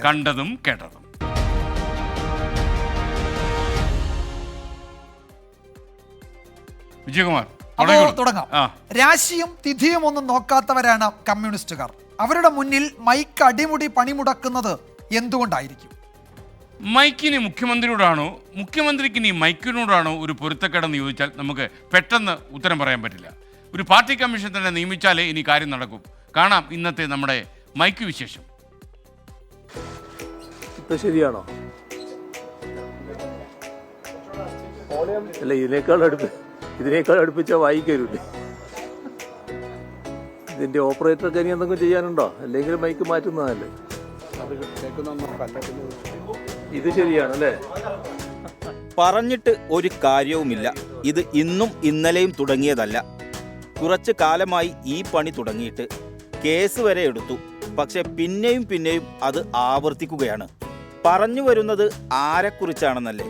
കണ്ടതും കേട്ടതും. വിജയകുമാർ തുടങ്ങാം. രാശിയും തിഥിയും ഒന്നും നോക്കാത്തവരാണ് കമ്മ്യൂണിസ്റ്റുകാർ. അവരുടെ മുന്നിൽ മൈക്ക് അടിമുടി പണിമുടക്കുന്നത് എന്തുകൊണ്ടായിരിക്കും? മൈക്കിന് മുഖ്യമന്ത്രിയോടാണോ മുഖ്യമന്ത്രിക്ക് ഇനി മൈക്കിനോടാണോ ഒരു പൊരുത്തക്കേടെന്ന് ചോദിച്ചാൽ നമുക്ക് പെട്ടെന്ന് ഉത്തരം പറയാൻ പറ്റില്ല. ഒരു പാർട്ടി കമ്മീഷൻ തന്നെ നിയമിച്ചാലേ ഇനി കാര്യം നടക്കും. കാണാം ഇന്നത്തെ നമ്മുടെ മൈക്ക് വിശേഷം. ശരിയാണോ? അല്ല, ഇതിനേക്കാൾ അടുപ്പിച്ചാൽ വായിക്കരുല്ലേ? ഇതിന്റെ ഓപ്പറേറ്റർക്ക് ഇനി എന്തെങ്കിലും ചെയ്യാനുണ്ടോ? അല്ലെങ്കിൽ മൈക്ക് മാറ്റുന്നതല്ലേ? ഇത് ശരിയാണല്ലേ? പറഞ്ഞിട്ട് ഒരു കാര്യവുമില്ല. ഇത് ഇന്നും ഇന്നലെയും തുടങ്ങിയതല്ല. കുറച്ച് കാലമായി ഈ പണി തുടങ്ങിയിട്ട് കേസ് വരെ എടുത്തു. പക്ഷെ പിന്നെയും അത് ആവർത്തിക്കുകയാണ്. പറഞ്ഞു വരുന്നത് ആരെക്കുറിച്ചാണെന്നല്ലേ?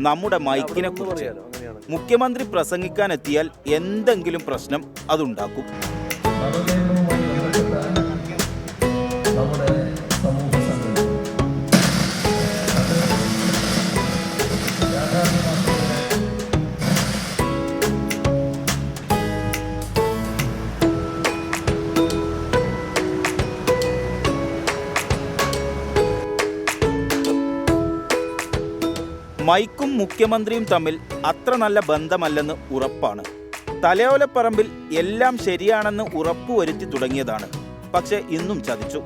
നമ്മുടെ മൈക്കിനെ കുറിച്ച്. മുഖ്യമന്ത്രി പ്രസംഗിക്കാനെത്തിയാൽ എന്തെങ്കിലും പ്രശ്നം അതുണ്ടാക്കും. മൈക്കും മുഖ്യമന്ത്രിയും തമ്മിൽ അത്ര നല്ല ബന്ധമല്ലെന്ന് ഉറപ്പാണ്. തലയോലപ്പറമ്പിൽ എല്ലാം ശരിയാണെന്ന് ഉറപ്പുവരുത്തി തുടങ്ങിയതാണ്. പക്ഷെ ഇന്നും ചതിച്ചു.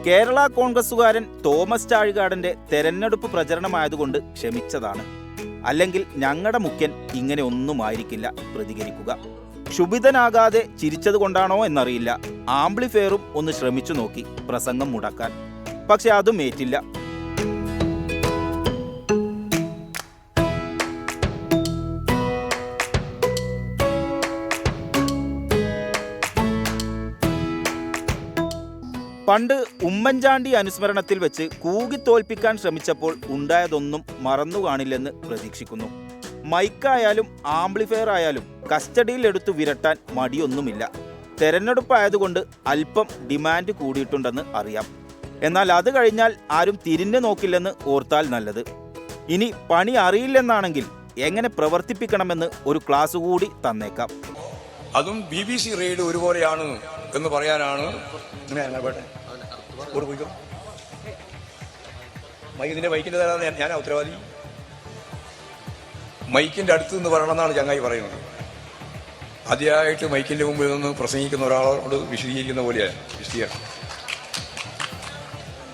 കേരള കോൺഗ്രസുകാരൻ തോമസ് ചാഴികാടന്റെ തെരഞ്ഞെടുപ്പ് പ്രചരണമായതുകൊണ്ട് ക്ഷമിച്ചതാണ്. അല്ലെങ്കിൽ ഞങ്ങളുടെ മുഖ്യൻ ഇങ്ങനെ ഒന്നുമായിരിക്കില്ല പ്രതികരിക്കുക. ക്ഷുഭിതനാകാതെ ചിരിച്ചതുകൊണ്ടാണോ എന്നറിയില്ല, ആംപ്ലിഫയറും ഒന്ന് ശ്രമിച്ചു നോക്കി പ്രസംഗം മുടക്കാൻ. പക്ഷെ അതും ഏറ്റില്ല. പണ്ട് ഉമ്മൻചാണ്ടി അനുസ്മരണത്തിൽ വെച്ച് കൂകിത്തോൽപ്പിക്കാൻ ശ്രമിച്ചപ്പോൾ ഉണ്ടായതൊന്നും മറന്നു കാണില്ലെന്ന് പ്രതീക്ഷിക്കുന്നു. മൈക്കായാലും ആംപ്ലിഫയർ ആയാലും കസ്റ്റഡിയിലെടുത്തു വിരട്ടാൻ മടിയൊന്നുമില്ല. തെരഞ്ഞെടുപ്പായതുകൊണ്ട് അല്പം ഡിമാൻഡ് കൂടിയിട്ടുണ്ടെന്ന് അറിയാം. എന്നാൽ അത് കഴിഞ്ഞാൽ ആരും തിരിഞ്ഞു നോക്കില്ലെന്ന് ഓർത്താൽ നല്ലത്. ഇനി പണി അറിയില്ലെന്നാണെങ്കിൽ എങ്ങനെ പ്രവർത്തിപ്പിക്കണമെന്ന് ഒരു ക്ലാസ് കൂടി തന്നേക്കാം. അതും BBC റെയ്ഡ് ഒരുപോലെയാണ് എന്ന് പറയാനാണ്. ഇതിന്റെ മൈക്കിന്റെ തരാതെ ഞാനാ ഉത്തരവാദി. മൈക്കിന്റെ അടുത്ത് നിന്ന് പറയണമെന്നാണ് ചങ്ങായി പറയുന്നത്. ആദ്യമായിട്ട് മൈക്കിന്റെ മുമ്പിൽ നിന്ന് പ്രസംഗിക്കുന്ന ഒരാളോട് വിശദീകരിക്കുന്ന പോലെയാണ് വിശദീകരണം.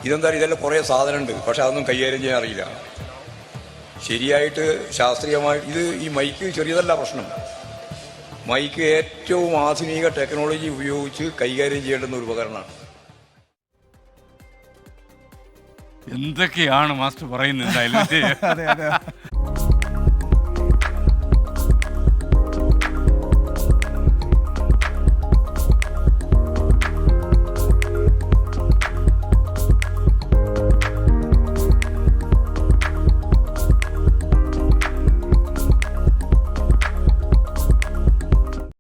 ഇതെല്ലാം കുറേ സാധനമുണ്ട്, പക്ഷെ അതൊന്നും കൈകാര്യം ചെയ്യാൻ അറിയില്ല ശരിയായിട്ട്. ശാസ്ത്രീയമായിട്ട് ഈ മൈക്ക് ചെറിയതല്ല പ്രശ്നം. മൈക്ക് ഏറ്റവും ആധുനിക ടെക്നോളജി ഉപയോഗിച്ച് കൈകാര്യം ചെയ്യേണ്ടുന്ന ഒരു ഉപകരണമാണ്. എന്തൊക്കെയാണ് മാസ്റ്റർ പറയുന്നത്? എന്തായാലും